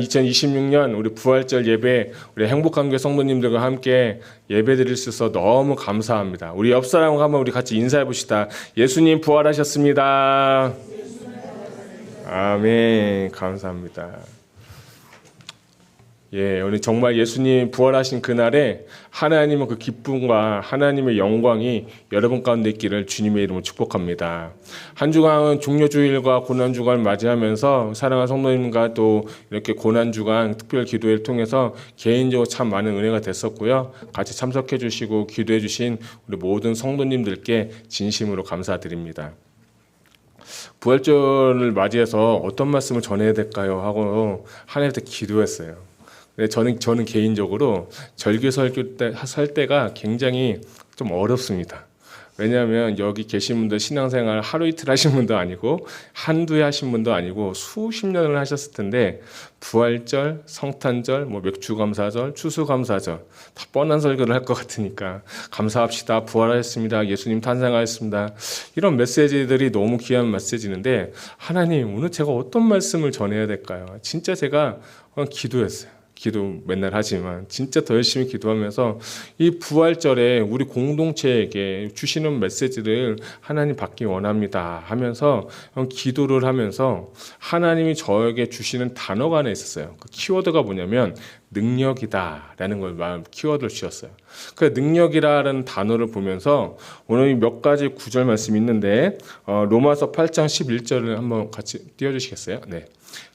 2026년 우리 부활절 예배, 우리 행복한 교회 성도님들과 함께 예배 드릴 수 있어서 너무 감사합니다. 우리 옆 사람과 한번 우리 같이 인사해 봅시다. 예수님 부활하셨습니다. 아멘. 감사합니다. 예, 오늘 정말 예수님 부활하신 그날에 하나님의 그 기쁨과 하나님의 영광이 여러분 가운데 있기를 주님의 이름으로 축복합니다. 한 주간은 종료주일과 고난주간을 맞이하면서 사랑하는 성도님과 또 이렇게 고난주간 특별 기도회를 통해서 개인적으로 참 많은 은혜가 됐었고요. 같이 참석해 주시고 기도해 주신 우리 모든 성도님들께 진심으로 감사드립니다. 부활절을 맞이해서 어떤 말씀을 전해야 될까요? 하고 하나님께 기도했어요. 저는 개인적으로 절기 설교 할 때가 굉장히 좀 어렵습니다. 왜냐하면 여기 계신 분들 신앙생활 하루 이틀 하신 분도 아니고 한두 해 하신 분도 아니고 수십 년을 하셨을 텐데 부활절, 성탄절, 맥주감사절, 추수감사절 다 뻔한 설교를 할 것 같으니까 감사합시다. 부활하셨습니다. 예수님 탄생하셨습니다. 이런 메시지들이 너무 귀한 메시지인데 하나님 오늘 제가 어떤 말씀을 전해야 될까요? 진짜 제가 기도했어요. 기도 맨날 하지만 진짜 더 열심히 기도하면서 이 부활절에 우리 공동체에게 주시는 메시지를 하나님 받기 원합니다 하면서 기도를 하면서 하나님이 저에게 주시는 단어가 하나 있었어요. 그 키워드가 뭐냐면 능력이다 라는 걸 키워드를 주셨어요. 그 능력이라는 단어를 보면서 오늘 몇 가지 구절 말씀이 있는데 로마서 8장 11절을 한번 같이 띄워주시겠어요? 네.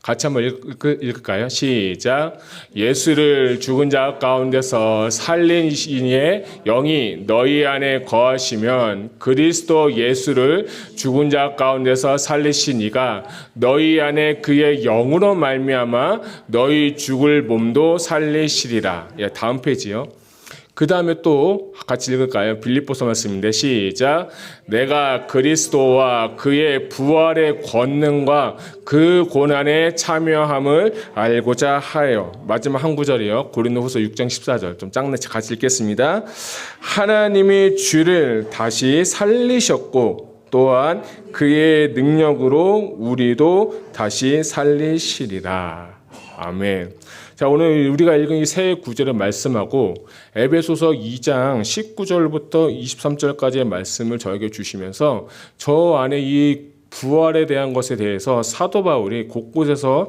같이 한번 읽을까요? 시작. 예수를 죽은 자 가운데서 살린 이의 영이 너희 안에 거하시면 그리스도 예수를 죽은 자 가운데서 살리신 이가 너희 안에 그의 영으로 말미암아 너희 죽을 몸도 살리시리라. 예, 다음 페이지요. 그 다음에 또 같이 읽을까요? 빌립보서 말씀인데 시작. 내가 그리스도와 그의 부활의 권능과 그 고난에 참여함을 알고자 하여. 마지막 한 구절이요. 고린도후서 6장 14절 좀 짧네. 같이 읽겠습니다. 하나님이 주를 다시 살리셨고 또한 그의 능력으로 우리도 다시 살리시리라. 아멘. 자, 오늘 우리가 읽은 이 세 구절의 말씀하고 에베소서 2장 19절부터 23절까지의 말씀을 저에게 주시면서 저 안에 이 부활에 대한 것에 대해서 사도 바울이 곳곳에서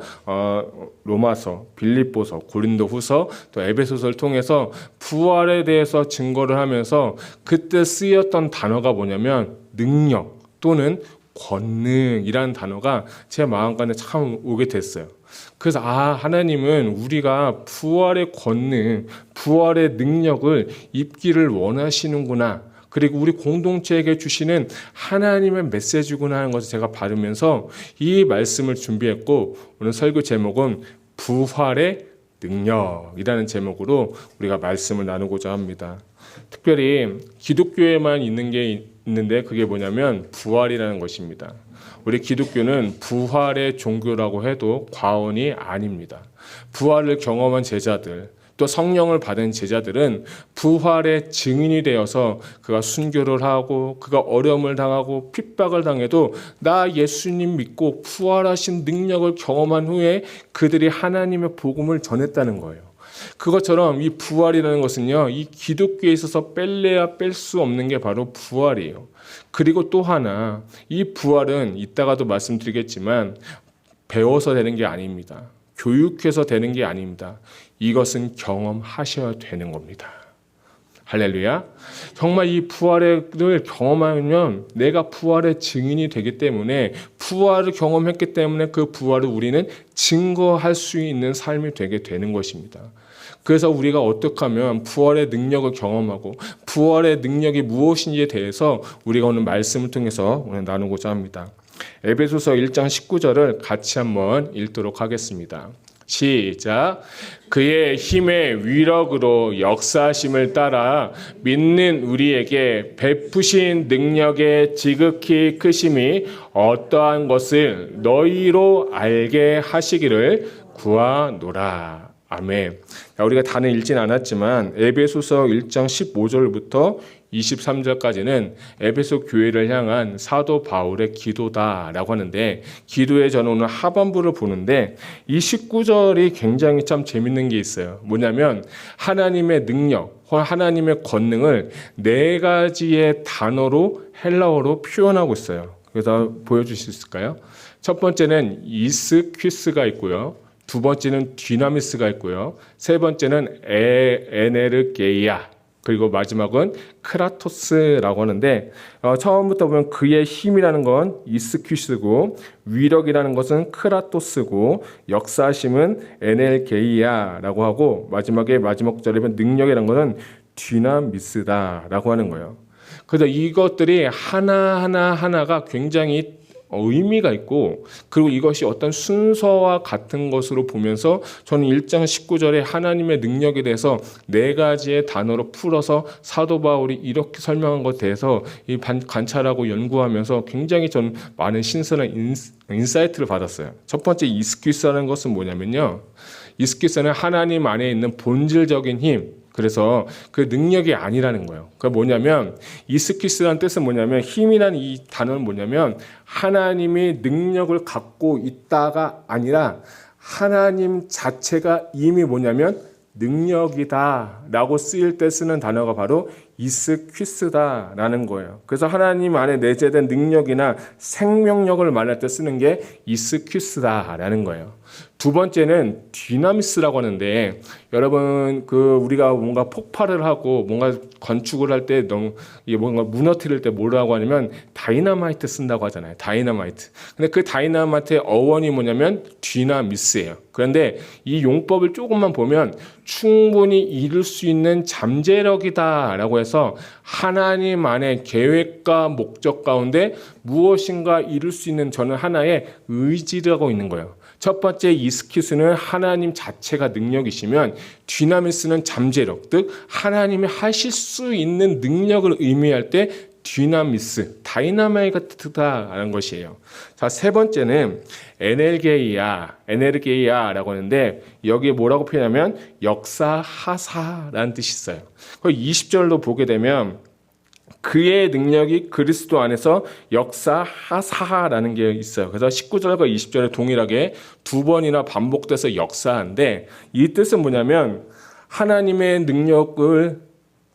로마서, 빌립보서, 고린도후서, 또 에베소서를 통해서 부활에 대해서 증거를 하면서 그때 쓰였던 단어가 뭐냐면 능력 또는 권능이라는 단어가 제 마음간에 참 오게 됐어요. 그래서 하나님은 우리가 부활의 권능, 부활의 능력을 입기를 원하시는구나. 그리고 우리 공동체에게 주시는 하나님의 메시지구나 하는 것을 제가 받으면서 이 말씀을 준비했고 오늘 설교 제목은 부활의 능력이라는 제목으로 우리가 말씀을 나누고자 합니다. 특별히 기독교에만 있는 게 있는데 그게 뭐냐면 부활이라는 것입니다. 우리 기독교는 부활의 종교라고 해도 과언이 아닙니다. 부활을 경험한 제자들, 또 성령을 받은 제자들은 부활의 증인이 되어서 그가 순교를 하고 그가 어려움을 당하고 핍박을 당해도 나 예수님 믿고 부활하신 능력을 경험한 후에 그들이 하나님의 복음을 전했다는 거예요. 그것처럼 이 부활이라는 것은요, 이 기독교에 있어서 뺄래야 뺄 수 없는 게 바로 부활이에요. 그리고 또 하나, 이 부활은 이따가도 말씀드리겠지만 배워서 되는 게 아닙니다. 교육해서 되는 게 아닙니다. 이것은 경험하셔야 되는 겁니다. 할렐루야. 정말 이 부활을 경험하면 내가 부활의 증인이 되기 때문에 부활을 경험했기 때문에 그 부활을 우리는 증거할 수 있는 삶이 되게 되는 것입니다. 그래서 우리가 어떻게 하면 부활의 능력을 경험하고 부활의 능력이 무엇인지에 대해서 우리가 오늘 말씀을 통해서 오늘 나누고자 합니다. 에베소서 1장 19절을 같이 한번 읽도록 하겠습니다. 시작. 그의 힘의 위력으로 역사하심을 따라 믿는 우리에게 베푸신 능력의 지극히 크심이 어떠한 것을 너희로 알게 하시기를 구하노라. 아멘. 우리가 다는 읽진 않았지만 에베소서 1장 15절부터 23절까지는 에베소 교회를 향한 사도 바울의 기도다라고 하는데, 기도의 저는 오늘 하반부를 보는데 이 19절이 굉장히 참 재밌는 게 있어요. 뭐냐면 하나님의 능력, 하나님의 권능을 네 가지의 단어로 헬라어로 표현하고 있어요. 그래서 보여주실 수 있을까요? 첫 번째는 이스퀴스가 있고요. 두 번째는 디나미스가 있고요. 세 번째는 에네르게이아, 그리고 마지막은 크라토스라고 하는데, 처음부터 보면 그의 힘이라는 건 이스퀴스고, 위력이라는 것은 크라토스고, 역사심은 에넬게이아라고 하고, 마지막에 마지막 절에 보면 능력이라는 것은 디나미스다라고 하는 거예요. 그래서 이것들이 하나가 굉장히 의미가 있고, 그리고 이것이 어떤 순서와 같은 것으로 보면서 저는 1장 19절에 하나님의 능력에 대해서 네 가지의 단어로 풀어서 사도 바울이 이렇게 설명한 것에 대해서 관찰하고 연구하면서 굉장히 저는 많은 신선한 인사이트를 받았어요. 첫 번째 이스퀴스라는 것은 뭐냐면요, 이스퀴스는 하나님 안에 있는 본질적인 힘, 그래서 그 능력이 아니라는 거예요. 그게 뭐냐면, 이스키스라는 뜻은 뭐냐면, 힘이라는 이 단어는 뭐냐면 하나님이 능력을 갖고 있다가 아니라 하나님 자체가 이미 뭐냐면 능력이다 라고 쓰일 때 쓰는 단어가 바로 이스퀴스다라는 거예요. 그래서 하나님 안에 내재된 능력이나 생명력을 말할 때 쓰는 게 이스퀴스다라는 거예요. 두 번째는 디나미스라고 하는데, 여러분 우리가 뭔가 폭발을 하고 뭔가 건축을 할 때 뭔가 무너뜨릴 때 뭐라고 하냐면 다이너마이트 쓴다고 하잖아요. 다이너마이트. 근데 그 다이너마이트의 어원이 뭐냐면 디나미스예요. 그런데 이 용법을 조금만 보면 충분히 이룰 수 있는 잠재력이다라고 해서 하나님 안에 계획과 목적 가운데 무엇인가 이룰 수 있는 저는 하나의 의지라고 있는 거예요. 첫 번째 이스키스는 하나님 자체가 능력이시면, 디나미스는 잠재력, 즉 하나님이 하실 수 있는 능력을 의미할 때 디나미스, 다이나마이트다라는 것이에요. 자, 세 번째는 에넬게이아라고 하는데, 여기에 뭐라고 표현하면 역사하사라는 뜻이 있어요. 20절로 보게 되면 그의 능력이 그리스도 안에서 역사하사라는 게 있어요. 그래서 19절과 20절에 동일하게 두 번이나 반복돼서 역사인데, 이 뜻은 뭐냐면 하나님의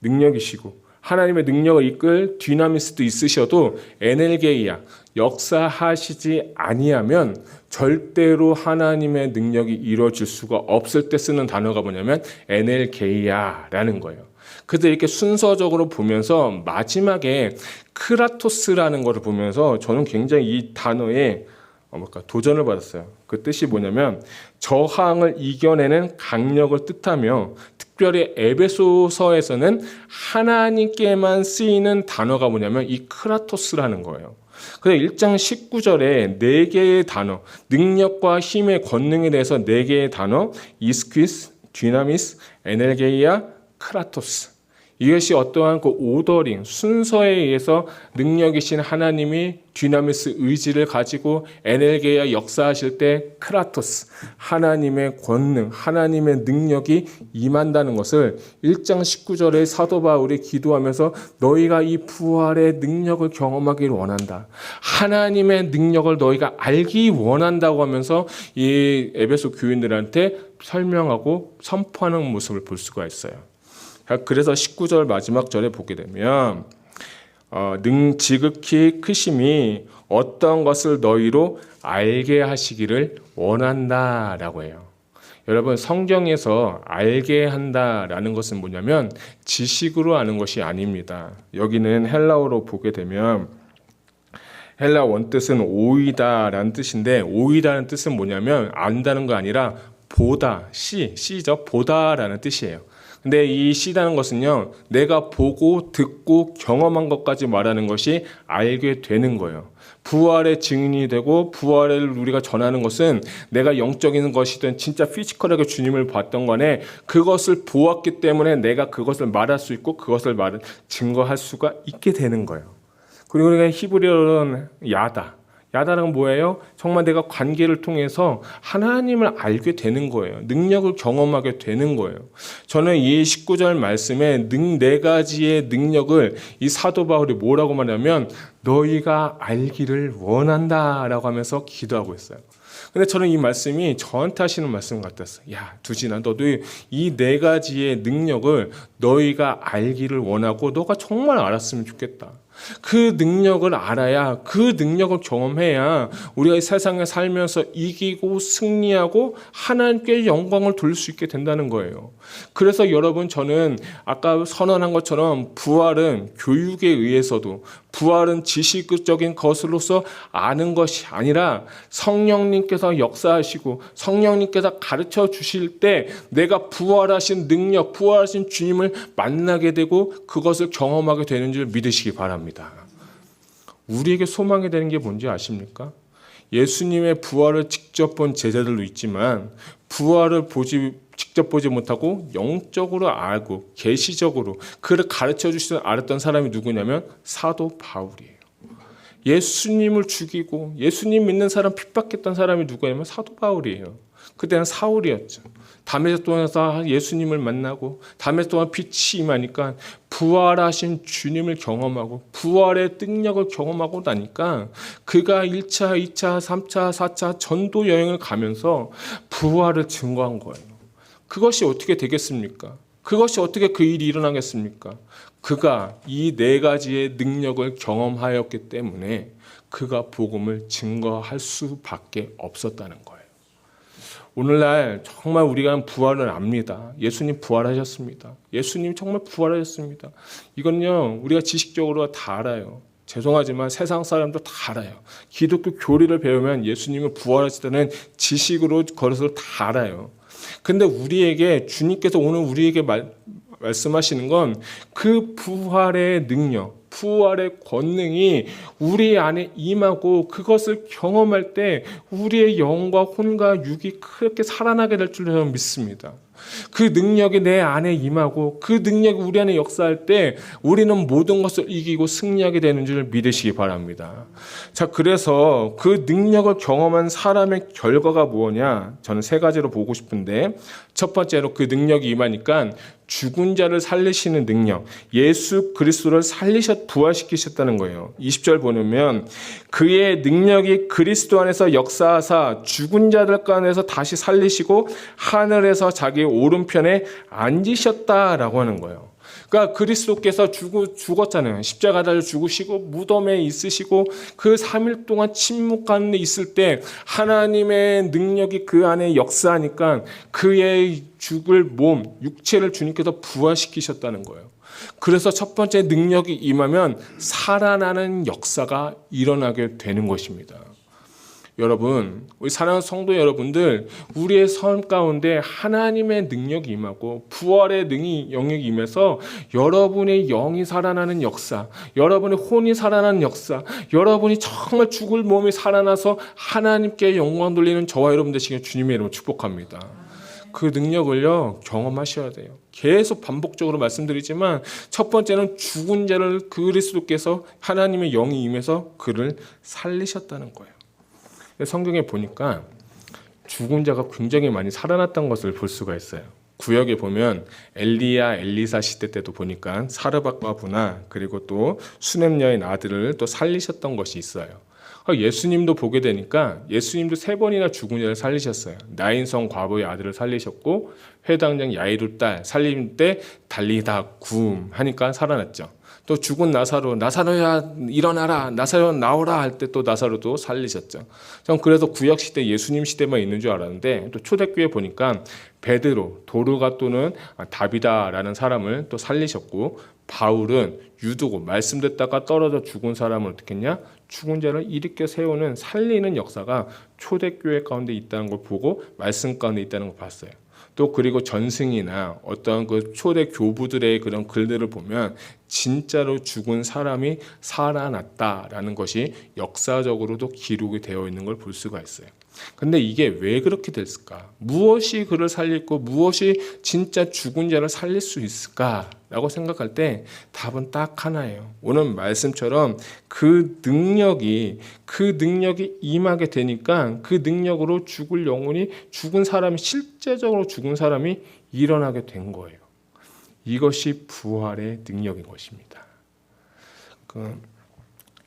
능력이시고 하나님의 능력을 이끌 디나미스도 있으셔도 에넬게이아, 역사하시지 아니하면 절대로 하나님의 능력이 이루어질 수가 없을 때 쓰는 단어가 뭐냐면 에넬게이아라는 거예요. 그래서 이렇게 순서적으로 보면서 마지막에 크라토스라는 것을 보면서 저는 굉장히 이 단어에 도전을 받았어요. 그 뜻이 뭐냐면 저항을 이겨내는 강력을 뜻하며, 특별히 에베소서에서는 하나님께만 쓰이는 단어가 뭐냐면 이 크라토스라는 거예요. 그래서 1장 19절에 네 개의 단어, 능력과 힘의 권능에 대해서 네 개의 단어, 이스퀴스, 디나미스, 에넬게이아, 크라토스. 이것이 어떠한 그 오더링, 순서에 의해서 능력이신 하나님이 디나미스 의지를 가지고 에넬게이아 역사하실 때 크라토스, 하나님의 권능, 하나님의 능력이 임한다는 것을 1장 19절에 사도 바울이 기도하면서 너희가 이 부활의 능력을 경험하기를 원한다, 하나님의 능력을 너희가 알기 원한다고 하면서 이 에베소 교인들한테 설명하고 선포하는 모습을 볼 수가 있어요. 그래서 19절 마지막 절에 보게 되면 지극히 크심이 어떤 것을 너희로 알게 하시기를 원한다라고 해요. 여러분, 성경에서 알게 한다라는 것은 뭐냐면 지식으로 아는 것이 아닙니다. 여기는 헬라어로 보게 되면 헬라 원뜻은 오이다라는 뜻인데, 오이다는 뜻은 뭐냐면 안다는 거 아니라 보다, 씨죠, 보다라는 뜻이에요. 근데 이 씨라는 것은요, 내가 보고 듣고 경험한 것까지 말하는 것이 알게 되는 거예요. 부활의 증인이 되고 부활을 우리가 전하는 것은 내가 영적인 것이든 진짜 피지컬하게 주님을 봤던 간에 그것을 보았기 때문에 내가 그것을 말할 수 있고 그것을 증거할 수가 있게 되는 거예요. 그리고 우리가 히브리어로는 야다, 야다는 뭐예요? 정말 내가 관계를 통해서 하나님을 알게 되는 거예요. 능력을 경험하게 되는 거예요. 저는 이 19절 말씀에 네 가지의 능력을 이 사도 바울이 뭐라고 말하냐면 너희가 알기를 원한다라고 하면서 기도하고 있어요. 근데 저는 이 말씀이 저한테 하시는 말씀 같았어요. 야, 두진아, 너도 이 네 가지의 능력을 너희가 알기를 원하고 너가 정말 알았으면 좋겠다. 그 능력을 알아야, 그 능력을 경험해야 우리가 이 세상에 살면서 이기고 승리하고 하나님께 영광을 돌릴 수 있게 된다는 거예요. 그래서 여러분, 저는 아까 선언한 것처럼 부활은 교육에 의해서도, 부활은 지식적인 것으로서 아는 것이 아니라 성령님께서 역사하시고 성령님께서 가르쳐 주실 때 내가 부활하신 능력, 부활하신 주님을 만나게 되고 그것을 경험하게 되는 줄 믿으시기 바랍니다. 우리에게 소망이 되는 게 뭔지 아십니까? 예수님의 부활을 직접 본 제자들도 있지만 부활을 직접 보지 못하고 영적으로 알고 계시적으로 그를 가르쳐 주시던 알았던 사람이 누구냐면 사도 바울이에요. 예수님을 죽이고 예수님 믿는 사람 핍박했던 사람이 누구냐면 사도 바울이에요. 그때는 사울이었죠. 다메섹 동에서 예수님을 만나고 다메섹 동안 빛이 임하니까 부활하신 주님을 경험하고 부활의 능력을 경험하고 나니까 그가 1차, 2차, 3차, 4차 전도 여행을 가면서 부활을 증거한 거예요. 그것이 어떻게 되겠습니까? 그것이 어떻게 그 일이 일어나겠습니까? 그가 이 네 가지의 능력을 경험하였기 때문에 그가 복음을 증거할 수밖에 없었다는 거예요. 오늘날 정말 우리가 부활을 압니다. 예수님 부활하셨습니다. 예수님 정말 부활하셨습니다. 이건요, 우리가 지식적으로 다 알아요. 죄송하지만 세상 사람도 다 알아요. 기독교 교리를 배우면 예수님은 부활하셨다는 지식으로 그것을 다 알아요. 근데 우리에게 주님께서 오늘 우리에게 말씀하시는 건 그 부활의 능력, 부활의 권능이 우리 안에 임하고 그것을 경험할 때 우리의 영과 혼과 육이 그렇게 살아나게 될 줄 저는 믿습니다. 그 능력이 내 안에 임하고 그 능력이 우리 안에 역사할 때 우리는 모든 것을 이기고 승리하게 되는 줄 믿으시기 바랍니다. 자, 그래서 그 능력을 경험한 사람의 결과가 뭐냐? 저는 세 가지로 보고 싶은데, 첫 번째로 그 능력이 임하니까 죽은 자를 살리시는 능력, 예수 그리스도를 부활시키셨다는 거예요. 20절 보면 그의 능력이 그리스도 안에서 역사하사 죽은 자들 가운데서 다시 살리시고 하늘에서 자기 오른편에 앉으셨다라고 하는 거예요. 그러니까 그리스도께서 죽었잖아요. 십자가를 죽으시고 무덤에 있으시고 그 3일 동안 침묵 가운데 있을 때 하나님의 능력이 그 안에 역사하니까 그의 죽을 몸, 육체를 주님께서 부활시키셨다는 거예요. 그래서 첫 번째 능력이 임하면 살아나는 역사가 일어나게 되는 것입니다. 여러분, 우리 사랑하는 성도 여러분들, 우리의 삶 가운데 하나님의 능력이 임하고 부활의 영역이 임해서 여러분의 영이 살아나는 역사, 여러분의 혼이 살아나는 역사, 여러분이 정말 죽을 몸이 살아나서 하나님께 영광 돌리는 저와 여러분 되시길 주님의 이름으로 축복합니다. 그 능력을요, 경험하셔야 돼요. 계속 반복적으로 말씀드리지만 첫 번째는 죽은 자를 그리스도께서 하나님의 영이 임해서 그를 살리셨다는 거예요. 성경에 보니까 죽은 자가 굉장히 많이 살아났던 것을 볼 수가 있어요. 구역에 보면 엘리야, 엘리사 시대 때도 보니까 사르밧과 부나 그리고 또 수넴 여인 아들을 또 살리셨던 것이 있어요. 예수님도 보게 되니까 예수님도 3번이나 죽은 자를 살리셨어요. 나인성 과부의 아들을 살리셨고 회당장 야이루 딸 살림 때 달리다 굼 하니까 살아났죠. 또 죽은 나사로야 일어나라, 나사로 나오라 할 때 또 나사로도 살리셨죠. 전 그래서 구약 시대 예수님 시대만 있는 줄 알았는데 또 초대교회 보니까 베드로, 도르가 또는 다비다라는 사람을 또 살리셨고 바울은 유두고 말씀 듣다가 떨어져 죽은 사람을 어떻게 했냐? 죽은 자를 일으켜 세우는 살리는 역사가 초대교회 가운데 있다는 걸 보고 말씀 가운데 있다는 걸 봤어요. 또 그리고 전승이나 어떤 그 초대 교부들의 그런 글들을 보면 진짜로 죽은 사람이 살아났다라는 것이 역사적으로도 기록이 되어 있는 걸 볼 수가 있어요. 근데 이게 왜 그렇게 됐을까? 무엇이 그를 살렸고 무엇이 진짜 죽은 자를 살릴 수 있을까? 라고 생각할 때 답은 딱 하나예요. 오늘 말씀처럼 그 능력이 임하게 되니까 그 능력으로 죽은 사람이 실제적으로 죽은 사람이 일어나게 된 거예요. 이것이 부활의 능력인 것입니다.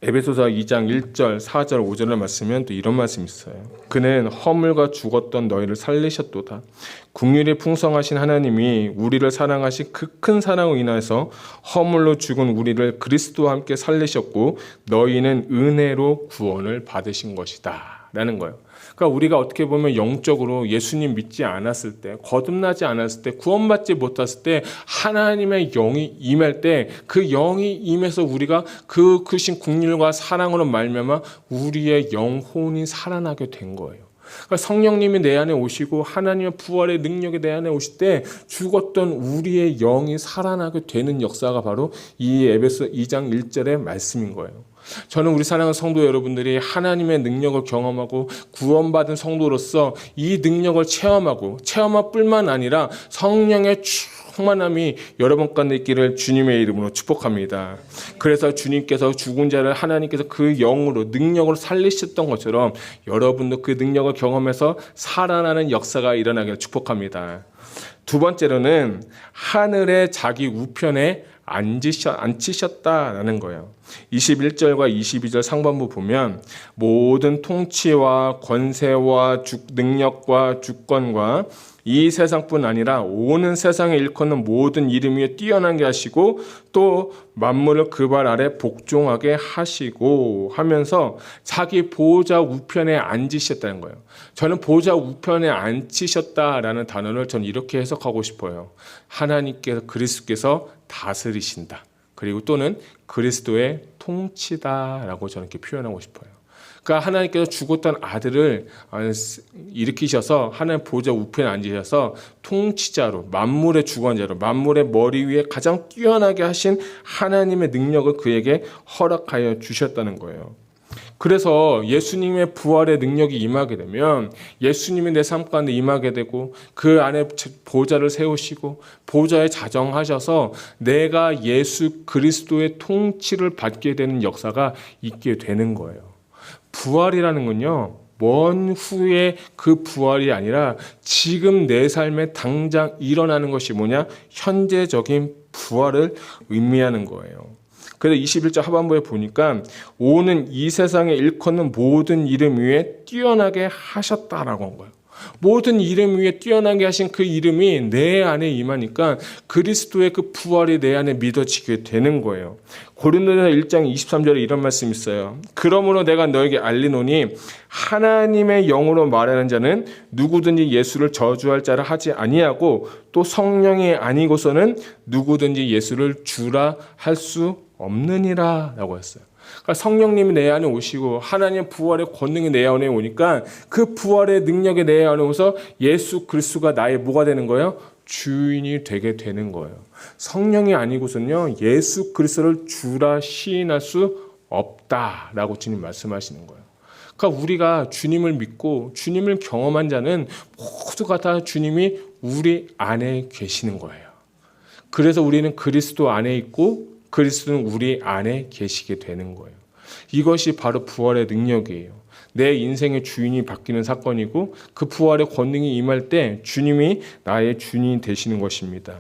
에베소서 2장 1절, 4절, 5절을 말씀하면 또 이런 말씀이 있어요. 그는 허물과 죽었던 너희를 살리셨도다. 긍휼이 풍성하신 하나님이 우리를 사랑하신 그 큰 사랑으로 인하여서 허물로 죽은 우리를 그리스도와 함께 살리셨고 너희는 은혜로 구원을 받으신 것이다 라는 거예요. 그러니까 우리가 어떻게 보면 영적으로 예수님 믿지 않았을 때, 거듭나지 않았을 때, 구원받지 못했을 때 하나님의 영이 임할 때 그 영이 임해서 우리가 그 크신 긍휼과 사랑으로 말미암아 우리의 영혼이 살아나게 된 거예요. 그러니까 성령님이 내 안에 오시고 하나님의 부활의 능력이 내 안에 오실 때 죽었던 우리의 영이 살아나게 되는 역사가 바로 이 에베소 2장 1절의 말씀인 거예요. 저는 우리 사랑하는 성도 여러분들이 하나님의 능력을 경험하고 구원받은 성도로서 이 능력을 체험할 뿐만 아니라 성령의 충만함이 여러분 가운데 있기를 주님의 이름으로 축복합니다. 그래서 주님께서 죽은 자를 하나님께서 그 영으로 능력으로 살리셨던 것처럼 여러분도 그 능력을 경험해서 살아나는 역사가 일어나기를 축복합니다. 두 번째로는 하늘의 자기 우편에 앉히셨다라는 거예요. 21절과 22절 상반부 보면 모든 통치와 권세와 능력과 주권과 이 세상뿐 아니라 오는 세상에 일컫는 모든 이름 위에 뛰어나게 하시고 또 만물을 그 발 아래 복종하게 하시고 하면서 자기 보좌 우편에 앉으셨다는 거예요. 저는 보좌 우편에 앉히셨다라는 단어를 저는 이렇게 해석하고 싶어요. 하나님께서 그리스도께서 다스리신다. 그리고 또는 그리스도의 통치다라고 저는 이렇게 표현하고 싶어요. 그러니까 하나님께서 죽었던 아들을 일으키셔서 하나님 보좌 우편에 앉으셔서 통치자로, 만물의 주관자로, 만물의 머리 위에 가장 뛰어나게 하신 하나님의 능력을 그에게 허락하여 주셨다는 거예요. 그래서 예수님의 부활의 능력이 임하게 되면 예수님이 내 삶 가운데 임하게 되고 그 안에 보좌를 세우시고 보좌에 자정하셔서 내가 예수 그리스도의 통치를 받게 되는 역사가 있게 되는 거예요. 부활이라는 건요, 먼 후에 그 부활이 아니라 지금 내 삶에 당장 일어나는 것이 뭐냐? 현재적인 부활을 의미하는 거예요. 그래서 21절 하반부에 보니까 오는 이 세상에 일컫는 모든 이름 위에 뛰어나게 하셨다라고 한 거예요. 모든 이름 위에 뛰어나게 하신 그 이름이 내 안에 임하니까 그리스도의 그 부활이 내 안에 믿어지게 되는 거예요. 고린도전서 1장 23절에 이런 말씀이 있어요. 그러므로 내가 너에게 알리노니 하나님의 영으로 말하는 자는 누구든지 예수를 저주할 자를 하지 아니하고 또 성령이 아니고서는 누구든지 예수를 주라 할 수 없느니라 라고 했어요. 그러니까 성령님이 내 안에 오시고 하나님의 부활의 권능이 내 안에 오니까 그 부활의 능력이 내 안에 오서 예수 그리스도가 나의 뭐가 되는 거예요? 주인이 되게 되는 거예요. 성령이 아니고서는요, 예수 그리스도를 주라 시인할 수 없다라고 주님 말씀하시는 거예요. 그러니까 우리가 주님을 믿고 주님을 경험한 자는 모두가 다 주님이 우리 안에 계시는 거예요. 그래서 우리는 그리스도 안에 있고 그리스도는 우리 안에 계시게 되는 거예요. 이것이 바로 부활의 능력이에요. 내 인생의 주인이 바뀌는 사건이고 그 부활의 권능이 임할 때 주님이 나의 주인이 되시는 것입니다.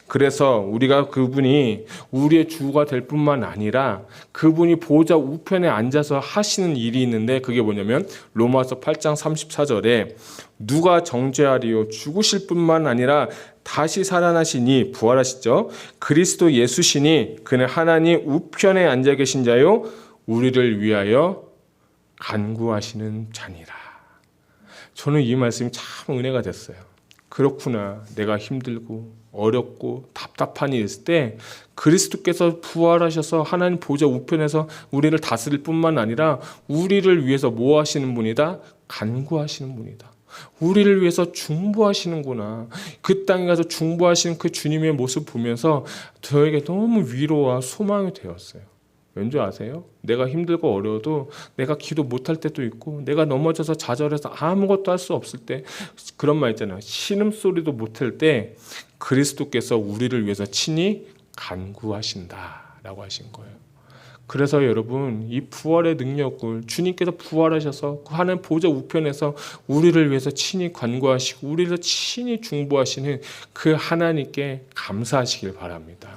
그래서 우리가 그분이 우리의 주가 될 뿐만 아니라 그분이 보좌 우편에 앉아서 하시는 일이 있는데 그게 뭐냐면 로마서 8장 34절에 누가 정죄하리요 죽으실 뿐만 아니라 다시 살아나시니 부활하시죠. 그리스도 예수시니 그는 하나님 우편에 앉아 계신 자요 우리를 위하여 간구하시는 자니라. 저는 이 말씀이 참 은혜가 됐어요. 그렇구나. 내가 힘들고 어렵고 답답한 일이 있을 때 그리스도께서 부활하셔서 하나님 보좌 우편에서 우리를 다스릴 뿐만 아니라 우리를 위해서 뭐 하시는 분이다? 간구하시는 분이다. 우리를 위해서 중보하시는구나. 그 땅에 가서 중보하시는 그 주님의 모습 보면서 저에게 너무 위로와 소망이 되었어요. 왠지 아세요? 내가 힘들고 어려워도 내가 기도 못할 때도 있고 내가 넘어져서 좌절해서 아무것도 할 수 없을 때 그런 말 있잖아요. 신음소리도 못할 때 그리스도께서 우리를 위해서 친히 간구하신다라고 하신 거예요. 그래서 여러분 이 부활의 능력을 주님께서 부활하셔서 그 하나님 보좌 우편에서 우리를 위해서 친히 간구하시고 우리를 친히 중보하시는 그 하나님께 감사하시길 바랍니다.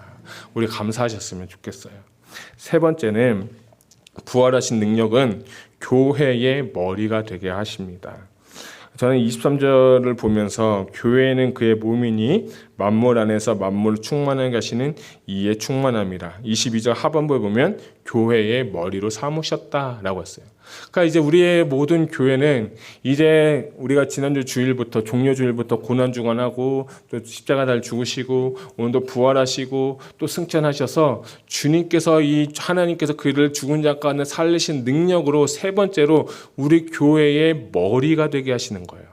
우리 감사하셨으면 좋겠어요. 세 번째는 부활하신 능력은 교회의 머리가 되게 하십니다. 저는 23절을 보면서 교회는 그의 몸이니 만물 안에서 만물을 충만하게 하시는 이의 충만함이라. 22절 하반부에 보면 교회의 머리로 삼으셨다라고 했어요. 그러니까 이제 우리의 모든 교회는 이제 우리가 지난주 주일부터 종려 주일부터 고난 주간하고 또 십자가 달 죽으시고 오늘도 부활하시고 또 승천하셔서 주님께서 이 하나님께서 그를 죽은 자 가운데 살리신 능력으로 세 번째로 우리 교회의 머리가 되게 하시는 거예요.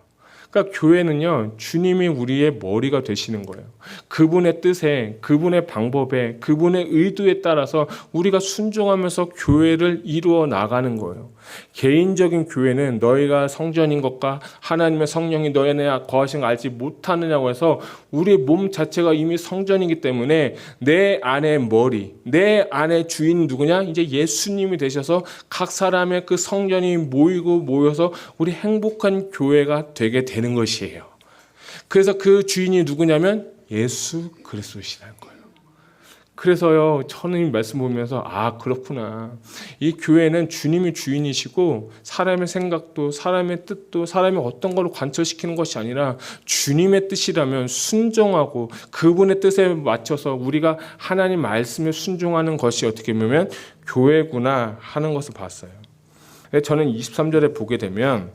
그러니까 교회는요, 주님이 우리의 머리가 되시는 거예요. 그분의 뜻에, 그분의 방법에, 그분의 의도에 따라서 우리가 순종하면서 교회를 이루어 나가는 거예요. 개인적인 교회는 너희가 성전인 것과 하나님의 성령이 너희 안에 거하신 걸 알지 못하느냐고 해서 우리 몸 자체가 이미 성전이기 때문에 내 안의 머리, 내 안의 주인 누구냐? 이제 예수님이 되셔서 각 사람의 그 성전이 모여서 우리 행복한 교회가 되게 되는 것이에요. 그래서 그 주인이 누구냐면 예수 그리스도시라는 거예요. 그래서요, 저는 이 말씀 보면서 그렇구나. 이 교회는 주님이 주인이시고 사람의 생각도 사람의 뜻도 사람이 어떤 걸로 관철시키는 것이 아니라 주님의 뜻이라면 순종하고 그분의 뜻에 맞춰서 우리가 하나님 말씀에 순종하는 것이 어떻게 보면 교회구나 하는 것을 봤어요. 저는 23절에 보게 되면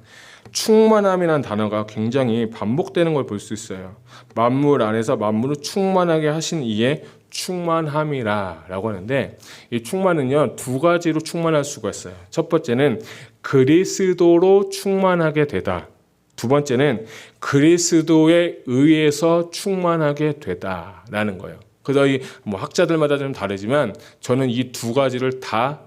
충만함이라는 단어가 굉장히 반복되는 걸 볼 수 있어요. 만물 안에서 만물을 충만하게 하신 이의 충만함이라 라고 하는데 이 충만은요 두 가지로 충만할 수가 있어요. 첫 번째는 그리스도로 충만하게 되다. 두 번째는 그리스도에 의해서 충만하게 되다라는 거예요. 그래서 이 학자들마다 좀 다르지만 저는 이 두 가지를 다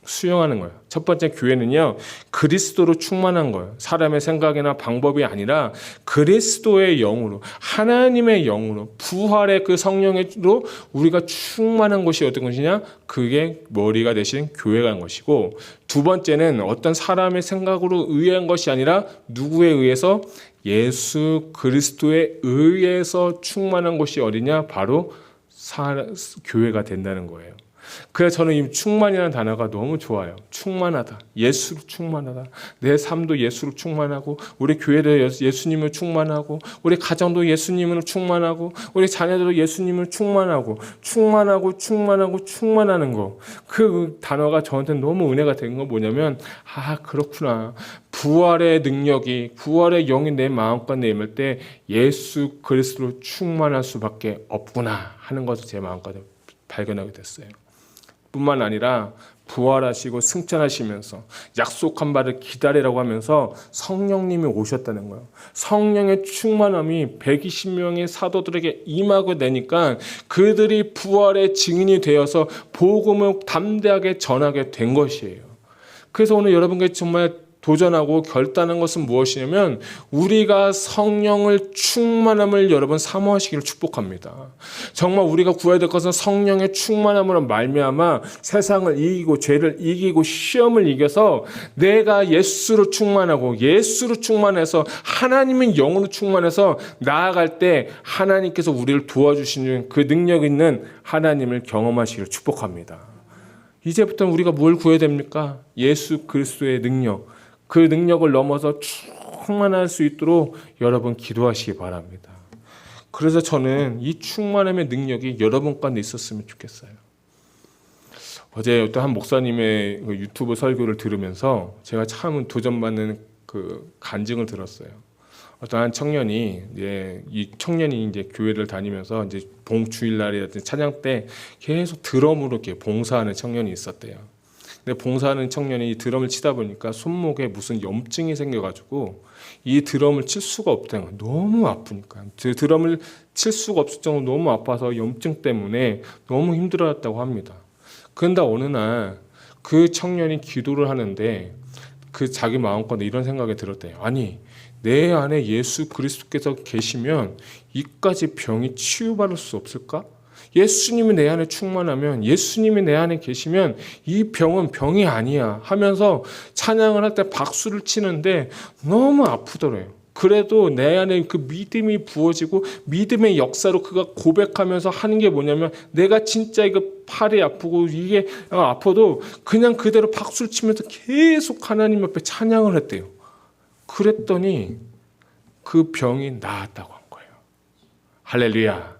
수용하는 거예요. 첫 번째 교회는요 그리스도로 충만한 거예요. 사람의 생각이나 방법이 아니라 그리스도의 영으로 하나님의 영으로 부활의 그 성령으로 우리가 충만한 것이 어떤 것이냐? 그게 머리가 되신 교회가 것이고 두 번째는 어떤 사람의 생각으로 의한 것이 아니라 누구에 의해서? 예수 그리스도에 의해서 충만한 것이 어디냐? 바로 교회가 된다는 거예요. 그래서 저는 이 충만이라는 단어가 너무 좋아요. 충만하다. 예수로 충만하다. 내 삶도 예수로 충만하고 우리 교회도 예수님을 충만하고 우리 가정도 예수님으로 충만하고 우리 자녀들도 예수님을 충만하고 충만하는 거. 그 단어가 저한테 너무 은혜가 된 건 뭐냐면 그렇구나. 부활의 능력이 부활의 영이 내 마음가운데 임할 때 예수 그리스도로 충만할 수밖에 없구나 하는 것을 제 마음가운데 발견하게 됐어요. 뿐만 아니라 부활하시고 승천하시면서 약속한 바를 기다리라고 하면서 성령님이 오셨다는 거예요. 성령의 충만함이 120명의 사도들에게 임하고 되니까 그들이 부활의 증인이 되어서 복음을 담대하게 전하게 된 것이에요. 그래서 오늘 여러분께 정말 도전하고 결단한 것은 무엇이냐면 우리가 성령을 충만함을 여러분 사모하시기를 축복합니다. 정말 우리가 구해야 될 것은 성령의 충만함으로 말미암아 세상을 이기고 죄를 이기고 시험을 이겨서 내가 예수로 충만하고 예수로 충만해서 하나님의 영으로 충만해서 나아갈 때 하나님께서 우리를 도와주시는 그 능력 있는 하나님을 경험하시기를 축복합니다. 이제부터는 우리가 뭘 구해야 됩니까? 예수 그리스도의 능력. 그 능력을 넘어서 충만할 수 있도록 여러분 기도하시기 바랍니다. 그래서 저는 이 충만함의 능력이 여러분 가운데 있었으면 좋겠어요. 어제 어떤 한 목사님의 유튜브 설교를 들으면서 제가 참 도전받는 그 간증을 들었어요. 어떤 한 청년이 이 청년이 이제 교회를 다니면서 이제 주일날이라든지 찬양 때 계속 드럼으로 이렇게 봉사하는 청년이 있었대요. 근데 봉사하는 청년이 드럼을 치다 보니까 손목에 무슨 염증이 생겨가지고 이 드럼을 칠 수가 없다는 거예요. 너무 아프니까. 드럼을 칠 수가 없을 정도로 너무 아파서 염증 때문에 너무 힘들어했다고 합니다. 그런데 어느 날 그 청년이 기도를 하는데 그 자기 마음가운데 이런 생각이 들었대요. 아니, 내 안에 예수 그리스도께서 계시면 이까지 병이 치유받을 수 없을까? 예수님이 내 안에 충만하면, 예수님이 내 안에 계시면 이 병은 병이 아니야 하면서 찬양을 할 때 박수를 치는데 너무 아프더래요. 그래도 내 안에 그 믿음이 부어지고 믿음의 역사로 그가 고백하면서 하는 게 뭐냐면, 내가 진짜 이거 팔이 아프고 이게 아파도 그냥 그대로 박수를 치면서 계속 하나님 앞에 찬양을 했대요. 그랬더니 그 병이 나았다고 한 거예요. 할렐루야.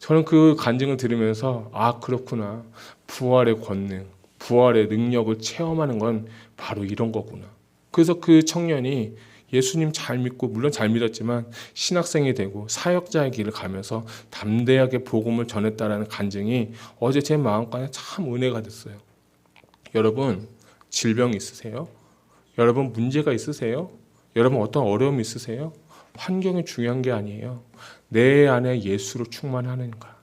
저는 그 간증을 들으면서 아, 그렇구나. 부활의 권능, 부활의 능력을 체험하는 건 바로 이런 거구나. 그래서 그 청년이 예수님 잘 믿고, 물론 잘 믿었지만 신학생이 되고 사역자의 길을 가면서 담대하게 복음을 전했다라는 간증이 어제 제 마음가에 참 은혜가 됐어요. 여러분, 질병이 있으세요? 여러분, 문제가 있으세요? 여러분, 어떤 어려움이 있으세요? 환경이 중요한 게 아니에요. 내 안에 예수로 충만하는가?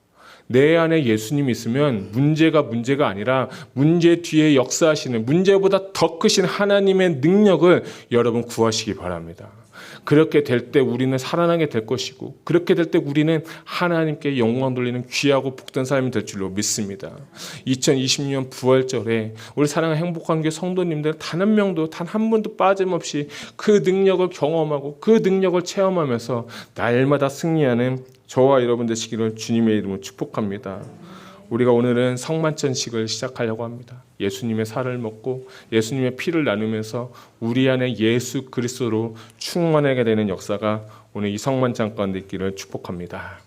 내 안에 예수님이 있으면 문제가 아니라 문제 뒤에 역사하시는, 문제보다 더 크신 하나님의 능력을 여러분 구하시기 바랍니다. 그렇게 될 때 우리는 살아나게 될 것이고, 그렇게 될 때 우리는 하나님께 영광 돌리는 귀하고 복된 삶이 될 줄로 믿습니다. 2020년 부활절에 우리 사랑하는 행복한 교회 성도님들 단 한 명도, 단 한 분도 빠짐없이 그 능력을 경험하고 그 능력을 체험하면서 날마다 승리하는 저와 여러분 되시기를 주님의 이름으로 축복합니다. 우리가 오늘은 성만찬식을 시작하려고 합니다. 예수님의 살을 먹고 예수님의 피를 나누면서 우리 안에 예수 그리스도로 충만하게 되는 역사가 오늘 이 성만찬 가운데 있기를 축복합니다.